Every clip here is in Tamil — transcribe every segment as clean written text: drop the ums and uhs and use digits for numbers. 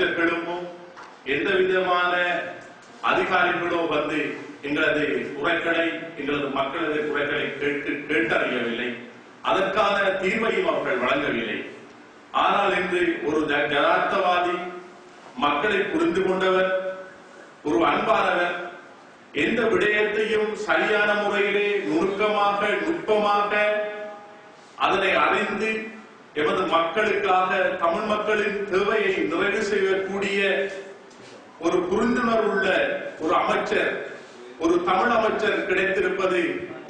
அமைச்சர்களும் எந்த விதமான அதிகாரிகளோ வந்து எங்களது குறைகளை, எங்களது மக்களது குறைகளை கேட்டறியவில்லை. அதற்கான தீர்வையும் அவர்கள் வழங்கவில்லை. ஆனால் இன்று ஒரு ஜனார்த்தவாதி, மக்களை புரிந்து கொண்டவர், ஒரு அன்பானவர், எந்த விடயத்தையும் சரியான முறையிலே நுணுக்கமாக நுட்பமாக அதனை அறிந்து எமது மக்களுக்காக, தமிழ் மக்களின் தேவையை நிறைவு செய்யக்கூடிய ஒரு புரிந்துணர்வுள்ள ஒரு அமைச்சர், ஒரு தமிழ் அமைச்சர் கிடைத்திருப்பது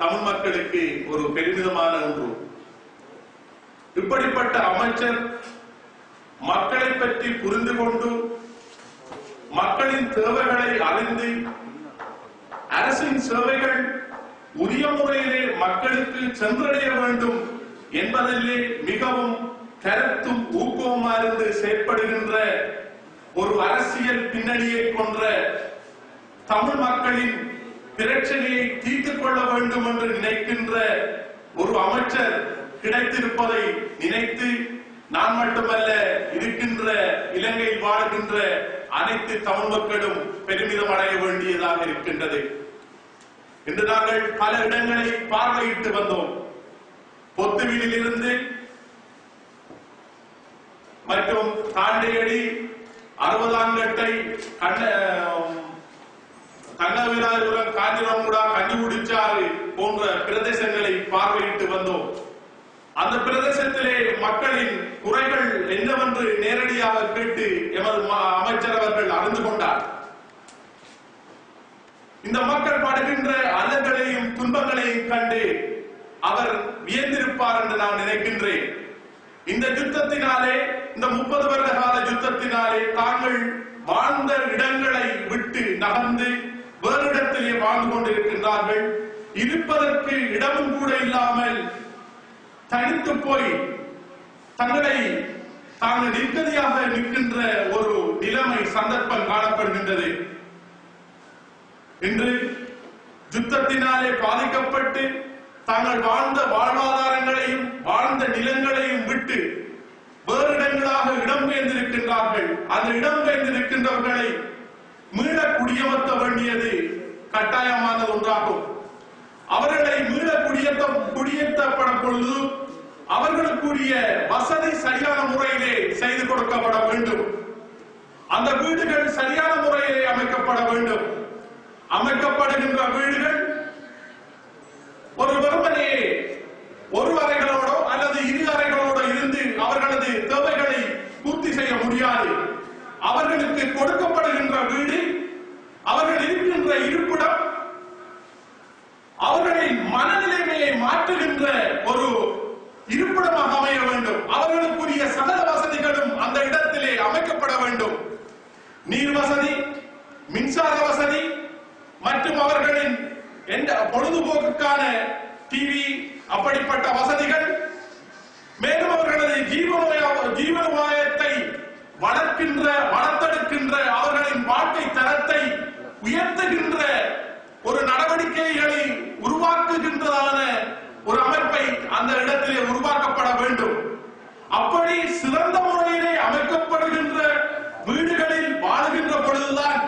தமிழ் மக்களுக்கு ஒரு பெருமிதமான ஒன்று. இப்படிப்பட்ட அமைச்சர் மக்களை பற்றி புரிந்து கொண்டு, மக்களின் தேவைகளை அறிந்து, அரசின் சேவைகள் உரிய முறையிலே மக்களுக்கு சென்றடைய வேண்டும் என்பதிலே மிகவும் கருத்தும் ஊக்கமாயிருந்து செயற்படுகின்ற ஒரு அரசியல் பின்னணியை கொன்ற, தமிழ் மக்களின் பிரச்சனையை தீர்த்துக் கொள்ள வேண்டும் என்று நினைக்கின்ற ஒரு அமைச்சர் கிடைத்திருப்பதை நினைத்து நான் மட்டுமல்ல, இருக்கின்ற இலங்கையில் வாழ்கின்ற அனைத்து தமிழ் மக்களும் பெருமிதம் அடைய வேண்டியதாக இருக்கின்றது. இன்று நாங்கள் பல இடங்களை பார்வையிட்டு வந்தோம். பொத்துவிலில் இருந்து மற்றும் தாண்டையடி, 60ஆங்கட்டை, கண்ணவிராஜபுரம், காஞ்சிரங்குடா, கஞ்சிகுடிச்சாறு போன்ற பிரதேசங்களை பார்வையிட்டு வந்தோம். அந்த பிரதேசத்திலே மக்களின் குறைகள் என்னவென்று நேரடியாக கேட்டு எமது அமைச்சர் அவர்கள் அறிந்து கொண்டார். இந்த மக்கள் படுகின்ற அல்லங்களையும் துன்பங்களையும் கண்டு அவர் வியந்திருப்பார் என்று நான் நினைக்கின்றேன். இந்த யுத்தத்தினாலே, இந்த 30 வருட கால யுத்தத்தினாலே தாங்கள் வாழ்ந்த இடங்களை விட்டு நகர்ந்து வேறு இடத்திலே வாழ்ந்து கொண்டிருக்கின்றார்கள். இருப்பதற்கு இடமும் கூட இல்லாமல் தனித்து போய் தங்களை தாங்கள் நிம்மதியாக நிற்கின்ற ஒரு நிலைமை, சந்தர்ப்பம் காணப்படுகின்றது. இன்று யுத்தத்தினாலே பாதிக்கப்பட்டு தாங்கள் வாழ்ந்த வாழ்வாதாரங்களையும் வாழ்ந்த நிலங்களையும் விட்டு வேறு இடங்களாக இடம்பெயர்ந்திருக்கின்றார்கள். அந்த இடம்பெயர்ந்திருக்கின்றவர்களை மீள குடியமர்த்த வேண்டியது கட்டாயமான ஒன்றாகும். அவர்களை மீள குடியேற்றப்படும் பொழுது அவர்களுக்குரிய வசதி சரியான முறையிலே செய்து கொடுக்கப்பட வேண்டும். அந்த வீடுகள் சரியான முறையிலே அமைக்கப்பட வேண்டும். அமைக்கப்படுகின்ற வீடுகள் ஒரு வெறுமனே ஒரு அறைகளோடோ அல்லது 2 அறைகளோடு இருந்து அவர்களது தேவைகளை பூர்த்தி செய்ய முடியாது. அவர்களுக்கு கொடுக்கப்படுகின்ற வீடு, அவர்கள் இருக்கின்ற இருப்பிடம், அவர்களின் மனநிலைமையை மாற்றுகின்ற ஒரு இருப்பிடமாக அமைய வேண்டும். அவர்களுக்குரிய சகல வசதிகளும் அந்த இடத்திலே அமைக்கப்பட வேண்டும். நீர் வசதி, மின்சார வசதி மற்றும் அவர்களின் பொழுதுபோக்குக்கான டிவி, அப்படிப்பட்ட வசதிகள், மேலும் அவர்களது ஜீவனோபாயத்தை வளர்த்தெடுக்கின்ற அவர்களின் வாழ்க்கை தரத்தை உயர்த்துகின்ற ஒரு நடவடிக்கைகளை உருவாக்குகின்றதான ஒரு அமைப்பை அந்த இடத்திலே உருவாக்கப்பட வேண்டும். அப்படி சிறந்த முறையிலே அமைக்கப்படுகின்ற வீடுகளில் வாழுகின்ற பொழுதுதான்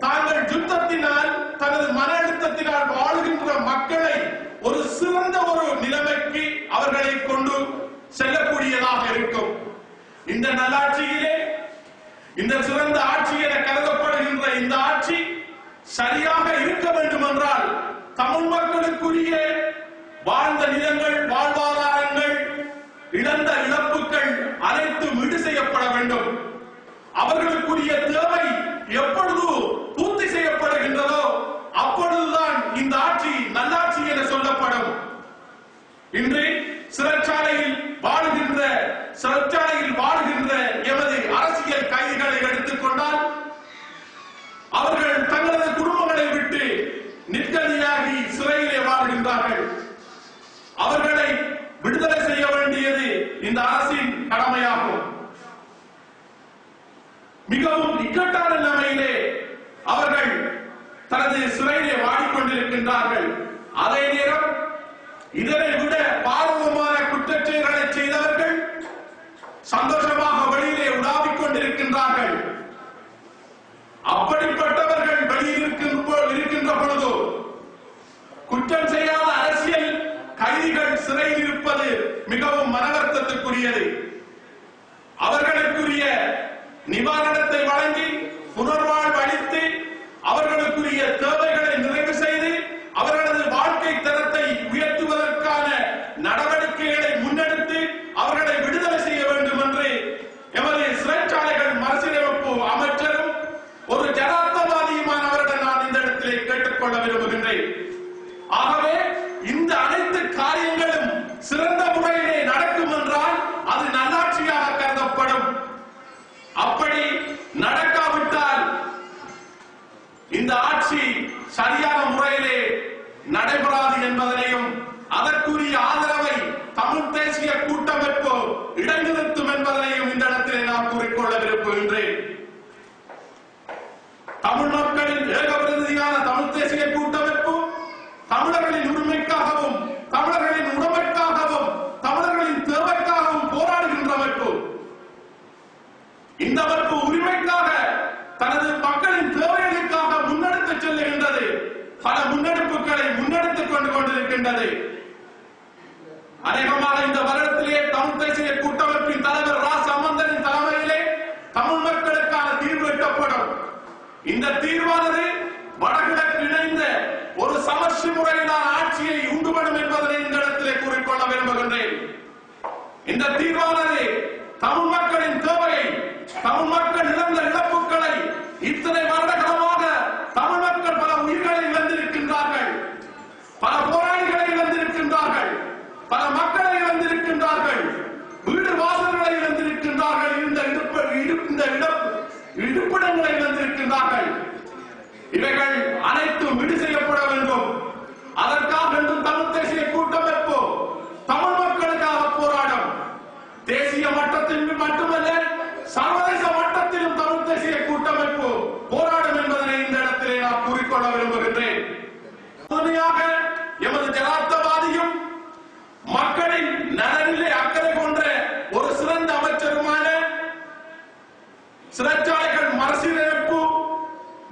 தாங்கள் யுத்தத்தினால், தனது மன அழுத்தத்தினால் வாழுகின்ற மக்களை ஒரு சிறந்த ஒரு நிலைமைக்கு அவர்களை கொண்டு செல்லக்கூடியதாக இருக்கும். இந்த நல்லாட்சியிலே, இந்த சிறந்த ஆட்சி என கருதப்படுகின்ற இந்த ஆட்சி சரியாக இருக்க வேண்டும் என்றால் தமிழ் மக்களுக்குரிய வாழ்ந்த நிலங்கள், வாழ்வாதாரங்கள், இழந்த இழப்புகள் அனைத்தும் ஈடு செய்யப்பட வேண்டும். அவர்களுக்குரிய தேவை எப்பொழுது பூர்த்தி செய்யப்படுகின்றதோ அப்பொழுதுதான் இந்த ஆட்சி நல்லாட்சி என சொல்லப்படும். இன்று சிறைச்சாலையில் வாழுகின்ற எமது அரசியல் கைதிகளை எடுத்துக்கொண்டால் அவர்கள் தங்களது குடும்பங்களை விட்டு நிர்கதியாகி சிறையிலே வாழ்கின்றார்கள். அவர்களை விடுதலை செய்ய வேண்டியது இந்த அரசின் கடமையாகும். மிகவும் இக்கட்டான நிலைமையிலே அவர்கள் தனது சிறையிலே வாடிக்கொண்டிருக்கின்றார்கள். அதே நேரம் இதனை விட பாரதூரமான குற்றச்செயல்களை செய்தவர்கள் சந்தோஷமாக வெளியிலே உலாவிக் கொண்டிருக்கின்றார்கள். வரவேற்கக்கூடியது. அவர்களுக்குரிய நிவாரணத்தை வழங்கி புனர்வாழ்வு அளித்து அவர்களுக்குரிய தேவைகளை நிறைவு செய்து அவர்களது வாழ்க்கை தரத்தை உயர்த்துவதற்கான நடவடிக்கைகளை முன்னெடுத்து அவர்களை விடுதலை செய்ய வேண்டும் என்று எமது சிறைச்சாலைகள் மறுசீரமைப்பு அமைச்சரும் ஒரு ஜனார்த்தவாதியுமானவர்கள் நான் இந்த இடத்திலே கேட்டுக்கொள்ள விரும்புகின்றேன். ஆகவே இந்த அனைத்து காரியங்களும் சிறந்த முறையிலே நடக்கும் என்றால் அது நல்லாட்சியாக கருதப்படும். அப்படி நடக்காவிட்டால் இந்த ஆட்சி சரியான முறையிலே நடைபெறாது என்பதனையும் அதற்குரிய ஆதரவை தமிழ் தேசிய கூட்டமைப்பு இடைநிறுத்தும் என்பதனையும் இந்த இடத்திலே நான் கூறிக்கொள்ள விரும்புகின்றேன். தமிழ் மக்களின் ஏகபிரதியான தமிழ் தேசிய கூட்டமைப்பு தமிழர்களின் உரிமைக்காகவும் தமிழர்களின் உடமைக்காகவும் தமிழர்களின் தேவைக்காகவும் போராடுகின்ற அமைப்பு. இந்த அமைப்பு உரிமைக்காக தனது மக்களின் தேவைகளுக்காக முன்னெடுத்து செல்லுகின்றது. பல முன்னெடுப்புகளை முன்னெடுத்துக் கொண்டிருக்கின்றது. அநேகமாக இந்த வருடத்திலே தமிழ் தேசிய கூட்டமைப்பின் தலைவர் ரா சம்பந்தனின் தலைமையிலே தமிழ் மக்களுக்கான தீர்வு எட்டப்படும். இந்த தீர்வானது வடகிழக்கு இணைந்த ஒரு சமர்ச்சி முறையிலான ஆட்சியை உண்டுபடும் என்பதனை இந்த இடத்திலே கூறிக்கொள்ள விரும்புகின்றேன். இந்த தீர்வானது தமிழ் மக்களின் தேவையை தமிழ் மக்கள் இழந்த இழப்புகளை இத்தனை வருடகாலமாக தமிழ் மக்கள் பல உயிர்களை இழந்திருக்கின்றார்கள், பல போராளிகளை இழந்திருக்கின்றார்கள், பல மக்களை இழந்திருக்கின்றார்கள், வீடு வாசல்களை இழந்திருக்கின்றார்கள், இருப்பிடங்களை இழந்திருக்கின்றார்கள். இவைகள் அனைத்தும் விடு செய்யப்பட வேண்டும். அதற்காக தமிழ் தேசிய கூட்டமைப்பு தமிழ் மக்களுக்காக போராடும். தேசிய மட்டத்தில் மட்டுமல்ல சர்வதேச மட்டத்திலும் தமிழ் தேசிய கூட்டமைப்பு போராடும் என்பதனை இந்த இடத்திலே நான் கூறிக்கொள்ள விரும்புகின்றேன். உண்மையாக எமது ஜனார்த்தவாதியும் மக்களின் நலனிலே அக்கறை கொண்ட ஒரு சிறந்த அமைச்சருமான சிறைச்சாலைகள் மறுசீரமைப்பு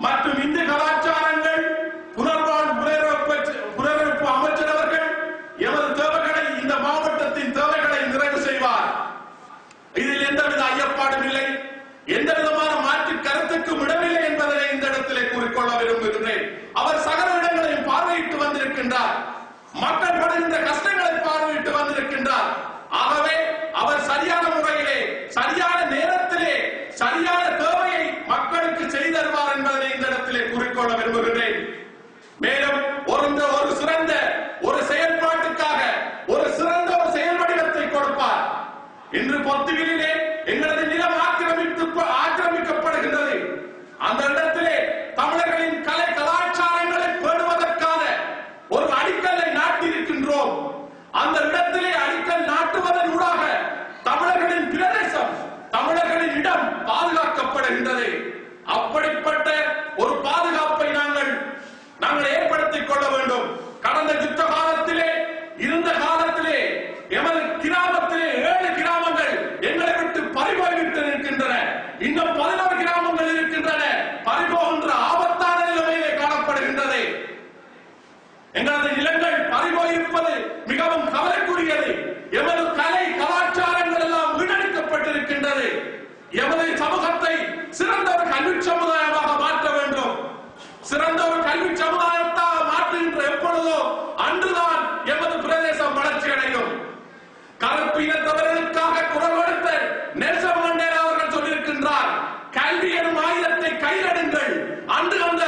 மற்றும் இந்து கலாச்சாரங்கள் புனரமைப்பு அமைச்சர் அவர்கள் எமது தேவைகளை இந்த மாவட்டத்தின் தேவைகளை நிறைவு செய்வார். இதில் எந்தவித ஐயப்பாடும் இல்லை, எந்த விதமான மாற்று கருத்துக்கும் இடமில்லை என்பதை இந்த இடத்திலே கூறிக்கொள்ள விரும்புகின்றேன். அவர் சகல இடங்களையும் பார்வையிட்டு வந்திருக்கின்றார், மக்கள் படுகின்ற கஷ்டங்களை பார்வையிட்டு வந்திருக்கின்றார். ஆகவே அவர் சரியான முறையிலே சரியான நேரத்திலே சரியான தேவையை மக்களுக்கு செய்தருவார் என்பதை இந்த இடத்திலே கூறிக்கொள்ள விரும்புகின்றேன். மேலும் ஒரு சிறந்த ஒரு செயல்பாட்டுக்காக ஒரு சிறந்த ஒரு செயல் வடிவத்தை கொடுப்பார். இன்று பொத்துவிலே எங்களது நிலம் ஆக்கிரமிக்கப்படுகின்றது. அந்த இடத்திலே தமிழர்களின் கலை கலாச்சாரங்களை பேணுவதற்கான ஒரு அடிக்கல்லை நாட்டியிருக்கின்றோம். அந்த இடத்திலே அடிக்கல் நாட்டுவதன் ஊடாக தமிழர்களின் பிரதேசம் தமிழர்களின் இடம் பாதுகாக்கப்படுகின்றது. அப்படிப்பட்ட ஒரு பாதுகாப்பை நாங்கள் ஏற்படுத்திக் கொள்ள வேண்டும். கடந்த யுத்த காலத்திலே இருந்த காலத்திலே எமது கிராமத்திலே 7 கிராமங்கள் எங்களை விட்டு பறிபோய்விட்டு இருக்கின்றன. இன்னும் 11 கிராமங்கள் இருக்கின்றன. பறிபோகின்ற ஆபத்தான நிலைமையிலே காணப்படுகின்றது. எங்களது நிலங்கள் பறிபோயிருப்பது மிகவும் கவலைக்குரியது. எமது கலை கலாச்சாரங்கள் எல்லாம் வீணடிக்கப்பட்டிருக்கின்றது. எமது சமூகத்தை சிறந்த ஒரு கல்வி சமுதாயமாக மாற்ற வேண்டும். சிறந்த ஒரு கல்வி சமுதாயத்தாக மாற்றுகின்ற எப்பொழுதோ அன்றுதான் எமது பிரதேசம் வளர்ச்சி அடையும். கருப்பு இனத்தவர்களுக்காக குரல் கொடுத்த நெல்சன் மண்டேலா அவர்கள் சொல்லியிருக்கின்றார், கல்வி எனும் ஆயுதத்தை கையிலெடுங்கள், அன்று அந்த